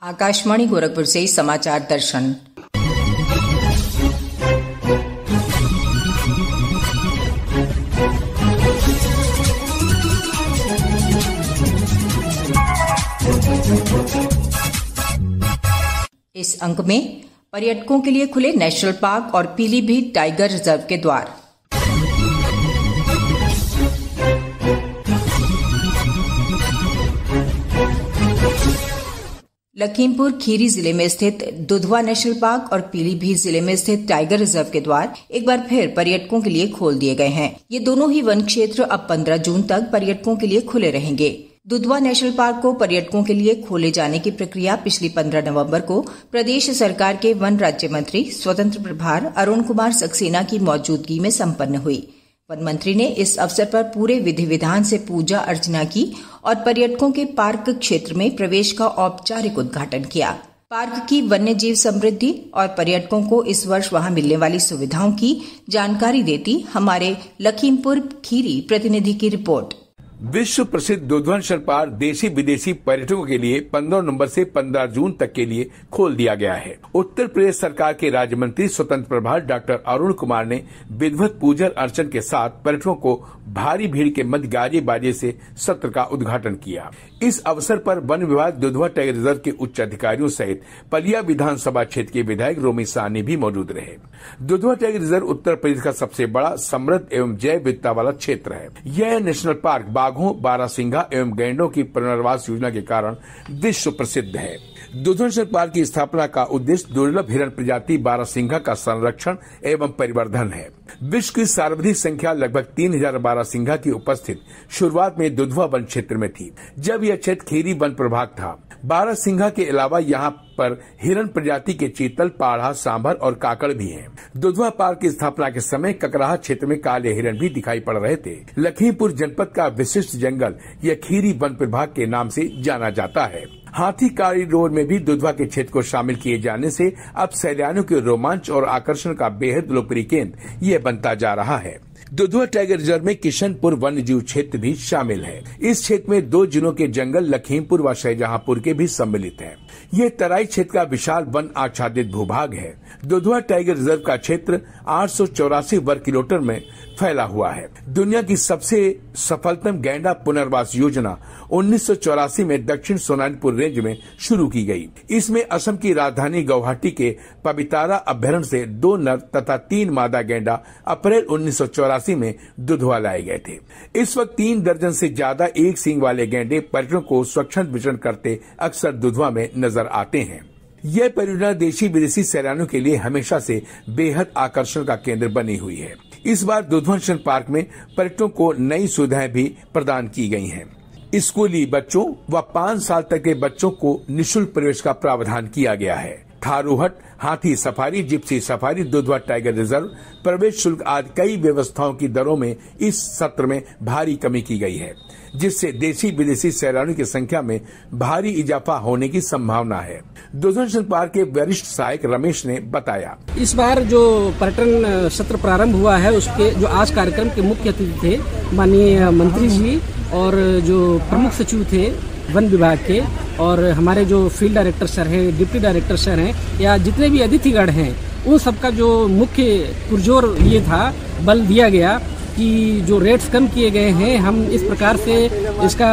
आकाशवाणी गोरखपुर से समाचार दर्शन। इस अंक में पर्यटकों के लिए खुले नेशनल पार्क और पीलीभीत टाइगर रिजर्व के द्वार। लखीमपुर खीरी जिले में स्थित दुधवा नेशनल पार्क और पीलीभीत जिले में स्थित टाइगर रिजर्व के द्वार एक बार फिर पर्यटकों के लिए खोल दिए गए हैं। ये दोनों ही वन क्षेत्र अब 15 जून तक पर्यटकों के लिए खुले रहेंगे। दुधवा नेशनल पार्क को पर्यटकों के लिए खोले जाने की प्रक्रिया पिछली 15 नवंबर को प्रदेश सरकार के वन राज्य मंत्री स्वतंत्र प्रभार अरुण कुमार सक्सेना की मौजूदगी में संपन्न हुई। वन मंत्री ने इस अवसर पर पूरे विधि विधान से पूजा अर्चना की और पर्यटकों के पार्क क्षेत्र में प्रवेश का औपचारिक उद्घाटन किया। पार्क की वन्य जीव समृद्धि और पर्यटकों को इस वर्ष वहां मिलने वाली सुविधाओं की जानकारी देती हमारे लखीमपुर खीरी प्रतिनिधि की रिपोर्ट। विश्व प्रसिद्ध दुधवा नेशनल पार्क देशी विदेशी पर्यटकों के लिए 15 नवंबर से 15 जून तक के लिए खोल दिया गया है। उत्तर प्रदेश सरकार के राज्य मंत्री स्वतंत्र प्रभार डॉक्टर अरुण कुमार ने विधिवत पूजन अर्चन के साथ पर्यटकों को भारी भीड़ के मध्य गाजे बाजे से सत्र का उद्घाटन किया। इस अवसर पर वन विभाग दुधवा टाइगर रिजर्व के उच्च अधिकारियों सहित पलिया विधानसभा क्षेत्र के विधायक रोमी साहनी भी मौजूद रहे। दुधवा टाइगर रिजर्व उत्तर प्रदेश का सबसे बड़ा समृद्ध एवं जैव विविधता वाला क्षेत्र है। यह नेशनल पार्क बाघों, बारहसिंघा एवं गैंडों की पुनर्वास योजना के कारण विश्व प्रसिद्ध है। दुधवा नेशनल पार्क की स्थापना का उद्देश्य दुर्लभ हिरण प्रजाति बारहसिंघा का संरक्षण एवं परिवर्धन है। विश्व की सर्वाधिक संख्या लगभग 3000 बारहसिंघा की उपस्थित शुरुआत में दुधवा वन क्षेत्र में थी, जब यह क्षेत्र खीरी वन प्रभाग था। बारहसिंघा के अलावा यहाँ पर हिरण प्रजाति के चीतल, पाढ़ा, सांभर और काकड़ भी हैं। दुधवा पार्क की स्थापना के समय ककराहा क्षेत्र में काले हिरण भी दिखाई पड़ रहे थे। लखीमपुर जनपद का विशिष्ट जंगल यह खीरी वन प्रभाग के नाम से जाना जाता है। हाथी कॉरिडोर में भी दुधवा के क्षेत्र को शामिल किए जाने से अब सैलानियों के रोमांच और आकर्षण का बेहद लोकप्रिय केंद्र यह बनता जा रहा है। दुधवा टाइगर रिजर्व में किशनपुर वन्य जीव क्षेत्र भी शामिल है। इस क्षेत्र में 2 जिलों के जंगल लखीमपुर व शाहजहांपुर के भी सम्मिलित हैं। ये तराई क्षेत्र का विशाल वन आच्छादित भूभाग है। दुधवा टाइगर रिजर्व का क्षेत्र 884 वर्ग किलोमीटर में फैला हुआ है। दुनिया की सबसे सफलतम गैंडा पुनर्वास योजना 1984 में दक्षिण सोनानपुर रेंज में शुरू की गई। इसमें असम की राजधानी गुवाहाटी के पबितारा अभ्यारण्य से 2 नर तथा 3 मादा गैंडा अप्रैल 1984 में दुधवा लाए गए थे। इस वक्त 3 दर्जन से ज्यादा एक सींग वाले गैंडे पर्यटकों को स्वच्छंद विचरण करते अक्सर दुधवा में नजर आते हैं। यह परियोजना देशी विदेशी सैलानियों के लिए हमेशा से बेहद आकर्षण का केंद्र बनी हुई है। इस बार दुधवा नेशनल पार्क में पर्यटकों को नई सुविधाएं भी प्रदान की गई हैं। स्कूली बच्चों व 5 साल तक के बच्चों को निःशुल्क प्रवेश का प्रावधान किया गया है। थारू हट, हाथी safari, Gypsy safari, Dudhwa tiger reserve, प्रवेश शुल्क आदि कई व्यवस्थाओं की दरों में इस सत्र में भारी कमी की गई है, जिससे देशी विदेशी सैलानियों की संख्या में भारी इजाफा होने की संभावना है। दुधवा नेशनल पार्क के वरिष्ठ सहायक रमेश ने बताया, इस बार जो पर्यटन सत्र प्रारंभ हुआ है उसके जो आज कार्यक्रम के मुख्य अतिथि थे माननीय मंत्री जी और जो प्रमुख सचिव थे वन विभाग के और हमारे जो फील्ड डायरेक्टर सर हैं, डिप्टी डायरेक्टर सर हैं या जितने भी अतिथिगण हैं, उन सबका जो मुख्य पुरजोर ये था, बल दिया गया कि जो रेट्स कम किए गए हैं हम इस प्रकार से इसका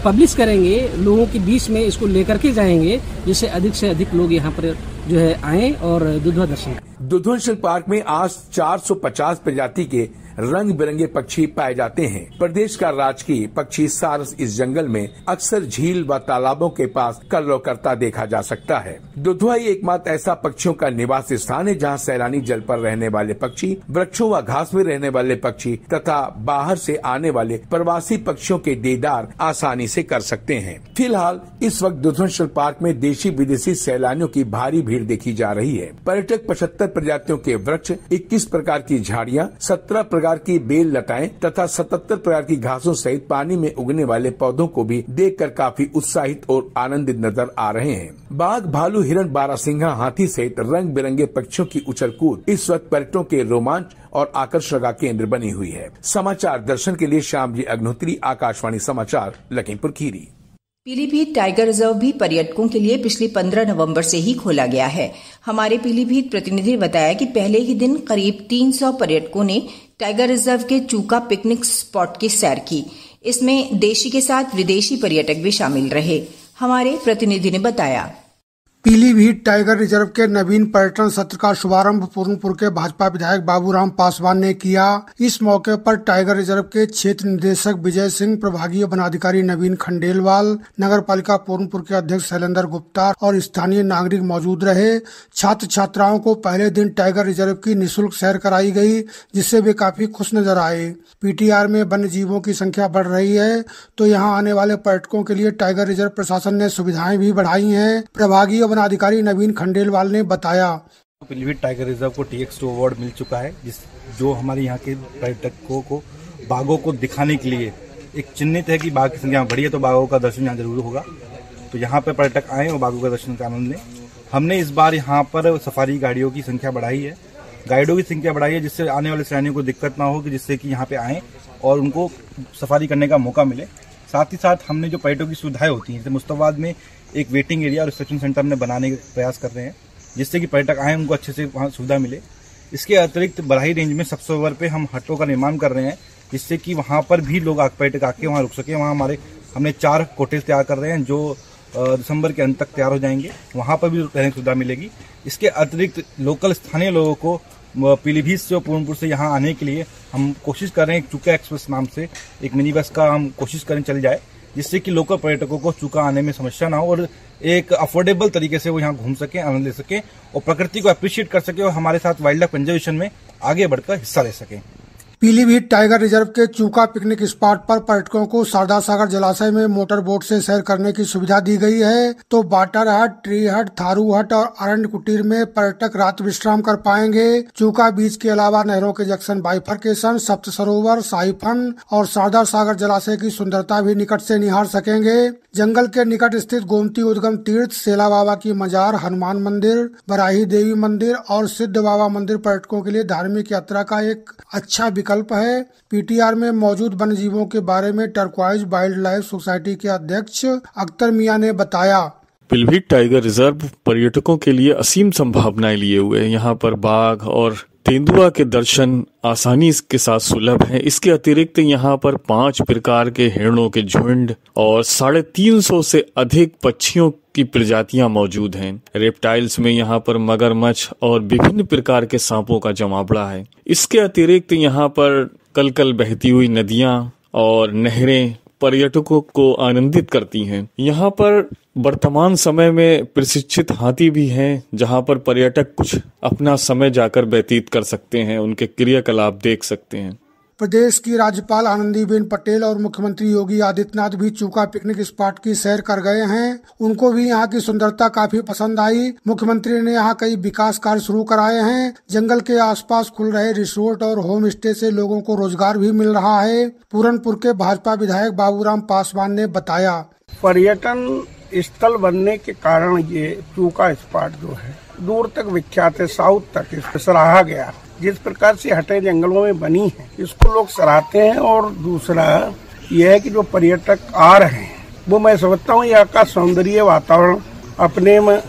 पब्लिश करेंगे, लोगों के बीच में इसको लेकर के जाएंगे, जिससे अधिक से अधिक लोग यहाँ पर जो है आए और दुधवा दर्शन। दुधवा नेशनल पार्क में आज 450 प्रजाति के रंग बिरंगे पक्षी पाए जाते हैं। प्रदेश का राजकीय पक्षी सारस इस जंगल में अक्सर झील व तालाबों के पास कलरव करता देखा जा सकता है। दुधवा ही एकमात्र ऐसा पक्षियों का निवास स्थान है जहां सैलानी जल पर रहने वाले पक्षी, वृक्षों व घास में रहने वाले पक्षी तथा बाहर से आने वाले प्रवासी पक्षियों के दीदार आसानी से कर सकते हैं। फिलहाल इस वक्त दुधवा नेशनल पार्क में देशी विदेशी सैलानियों की भारी भीड़ देखी जा रही है। पर्यटक 75 प्रजातियों के वृक्ष, 21 प्रकार की झाड़ियाँ, 17 प्रकार की बेल लताएं तथा 77 प्रकार की घासों सहित पानी में उगने वाले पौधों को भी देखकर काफी उत्साहित और आनंदित नजर आ रहे हैं। बाघ, भालू, हिरण, बारहसिंघा, हाथी सहित रंग बिरंगे पक्षियों की उछल कूद इस वक्त पर्यटकों के रोमांच और आकर्षण का केंद्र बनी हुई है। समाचार दर्शन के लिए श्याम जी अग्निहोत्री, आकाशवाणी समाचार, लखीमपुर खीरी। पीलीभीत टाइगर रिजर्व भी पर्यटकों के लिए पिछली 15 नवंबर से ही खोला गया है। हमारे पीलीभीत प्रतिनिधि ने बताया कि पहले ही दिन करीब 300 पर्यटकों ने टाइगर रिजर्व के चूका पिकनिक स्पॉट की सैर की। इसमें देशी के साथ विदेशी पर्यटक भी शामिल रहे। हमारे प्रतिनिधि ने बताया, पीलीभीत टाइगर रिजर्व के नवीन पर्यटन सत्र का शुभारंभ पूर्णपुर के भाजपा विधायक बाबूराम पासवान ने किया। इस मौके पर टाइगर रिजर्व के क्षेत्र निदेशक विजय सिंह, प्रभागीय वनाधिकारी नवीन खंडेलवाल, नगर पालिका पूर्णपुर के अध्यक्ष शैलेंद्र गुप्ता और स्थानीय नागरिक मौजूद रहे। छात्र छात्राओं को पहले दिन टाइगर रिजर्व की निःशुल्क सैर कराई गई, जिससे वे काफी खुश नजर आए। पीटीआर में वन्य जीवों की संख्या बढ़ रही है, तो यहाँ आने वाले पर्यटकों के लिए टाइगर रिजर्व प्रशासन ने सुविधाएं भी बढ़ाई हैं। प्रभागीय वनाधिकारी नवीन खंडेलवाल ने बताया, पीलीभीत टाइगर रिजर्व को TX2 अवार्ड मिल चुका है, जो हमारे यहाँ के पर्यटकों को बाघों को दिखाने के लिए एक चिन्हित है कि बाघ की संख्या बढ़ी है तो बाघों का दर्शन यहाँ जरूर होगा। तो यहाँ पे पर्यटक आए और बाघों का दर्शन का आनंद लें। हमने इस बार यहाँ पर सफारी गाड़ियों की संख्या बढ़ाई है, गाइडों की संख्या बढ़ाई है, जिससे आने वाले सैलानियों को दिक्कत ना हो, कि जिससे कि यहाँ पे आए और उनको सफारी करने का मौका मिले। साथ ही साथ हमने जो पर्यटकों की सुविधाएं होती हैं, जैसे मुस्तफाबाद में एक वेटिंग एरिया और रिसेप्शन सेंटर हमने बनाने का प्रयास कर रहे हैं, जिससे कि पर्यटक आए उनको अच्छे से वहाँ सुविधा मिले। इसके अतिरिक्त बराही रेंज में सबसे ऊपर पे हम हटों का निर्माण कर रहे हैं, जिससे कि वहाँ पर भी लोग पर्यटक आके वहाँ रुक सके। वहाँ हमने 4 कोटेज तैयार कर रहे हैं, जो दिसंबर के अंत तक तैयार हो जाएंगे। वहाँ पर भी रहने की सुविधा मिलेगी। इसके अतिरिक्त लोकल स्थानीय लोगों को पीलीभीत से और पूर्णपुर से यहाँ आने के लिए हम कोशिश कर रहे हैं, चूका एक्सप्रेस नाम से एक मिनी बस का हम कोशिश करें चल जाए, जिससे कि लोकल पर्यटकों को चूका आने में समस्या ना हो और एक अफोर्डेबल तरीके से वो यहाँ घूम सके, आनंद ले सके और प्रकृति को अप्रिशिएट कर सके और हमारे साथ वाइल्ड लाइफ कंजर्वेशन में आगे बढ़कर हिस्सा ले सके। पीलीभीत टाइगर रिजर्व के चूका पिकनिक स्पॉट पर पर्यटकों को शारदा सागर जलाशय में मोटर बोट से सैर करने की सुविधा दी गई है, तो वाटर हट, ट्री हट, थारू हट और अरण्य कुटीर में पर्यटक रात विश्राम कर पाएंगे। चूका बीच के अलावा नहरों के जंक्शन बाइफरकेशन, सप्त सरोवर, साइफन और शारदा सागर जलाशय की सुंदरता भी निकट से निहार सकेंगे। जंगल के निकट स्थित गोमती उद्गम तीर्थ, सेला बाबा की मजार, हनुमान मंदिर, बराही देवी मंदिर और सिद्ध बाबा मंदिर पर्यटकों के लिए धार्मिक यात्रा का एक अच्छा विकल्प है। पीटीआर में मौजूद वन्य जीवों के बारे में टर्क्वाइज वाइल्ड लाइफ सोसाइटी के अध्यक्ष अख्तर मियां ने बताया, पीलीभीत टाइगर रिजर्व पर्यटकों के लिए असीम संभावनाएं लिए हुए है। यहाँ पर बाघ और तेंदुआ के दर्शन आसानी के साथ सुलभ हैं। इसके अतिरिक्त यहाँ पर 5 प्रकार के हिरणों के झुंड और 350 से अधिक पक्षियों की प्रजातियां मौजूद हैं। रेप्टाइल्स में यहाँ पर मगरमच्छ और विभिन्न प्रकार के सांपों का जमावड़ा है। इसके अतिरिक्त यहाँ पर कलकल बहती हुई नदियां और नहरें पर्यटकों को आनंदित करती हैं। यहाँ पर वर्तमान समय में प्रशिक्षित हाथी भी हैं, जहाँ पर पर्यटक कुछ अपना समय जाकर व्यतीत कर सकते हैं, उनके क्रियाकलाप देख सकते हैं। प्रदेश की राज्यपाल आनंदीबेन पटेल और मुख्यमंत्री योगी आदित्यनाथ भी चूका पिकनिक स्पॉट की सैर कर गए हैं। उनको भी यहाँ की सुंदरता काफी पसंद आई। मुख्यमंत्री ने यहाँ कई विकास कार्य शुरू कराए हैं। जंगल के आसपास खुल रहे रिसोर्ट और होम स्टे से लोगों को रोजगार भी मिल रहा है। पूरनपुर के भाजपा विधायक बाबूराम पासवान ने बताया, पर्यटन स्थल बनने के कारण ये चूका स्पॉट जो है दूर तक विख्यात है, साउथ तक इसको सराहा गया। जिस प्रकार से हटें जंगलों में बनी है, इसको लोग सराहते हैं। और दूसरा यह है कि जो पर्यटक आ रहे हैं वो, मैं समझता हूँ यहाँ का सौंदर्य वातावरण अपने में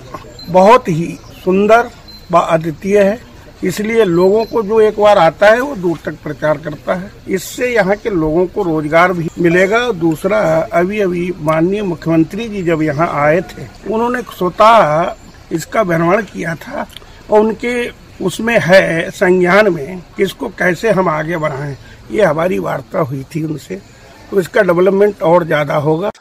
बहुत ही सुंदर व अद्वितीय है। इसलिए लोगों को जो एक बार आता है वो दूर तक प्रचार करता है। इससे यहाँ के लोगों को रोजगार भी मिलेगा। दूसरा, अभी माननीय मुख्यमंत्री जी जब यहाँ आए थे, उन्होंने स्वतः इसका भ्रमण किया था और उनके उसमें है संज्ञान में कि इसको कैसे हम आगे बढ़ाएं। ये हमारी वार्ता हुई थी उनसे, तो इसका डेवलपमेंट और ज्यादा होगा।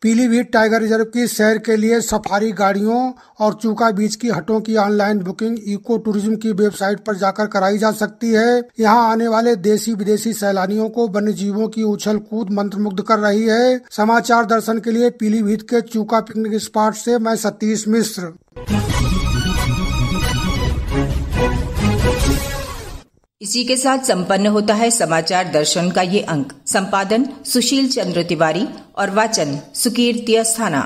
पीलीभीत टाइगर रिजर्व की सैर के लिए सफारी गाड़ियों और चूका बीच की हटों की ऑनलाइन बुकिंग इको टूरिज्म की वेबसाइट पर जाकर कराई जा सकती है। यहाँ आने वाले देशी विदेशी सैलानियों को वन्य जीवों की उछल कूद मंत्रमुग्ध कर रही है। समाचार दर्शन के लिए पीलीभीत के चूका पिकनिक स्पॉट से मैं सतीश मिश्र। इसी के साथ संपन्न होता है समाचार दर्शन का ये अंक। संपादन सुशील चंद्र तिवारी और वाचन सुकीर्ति अस्थाना।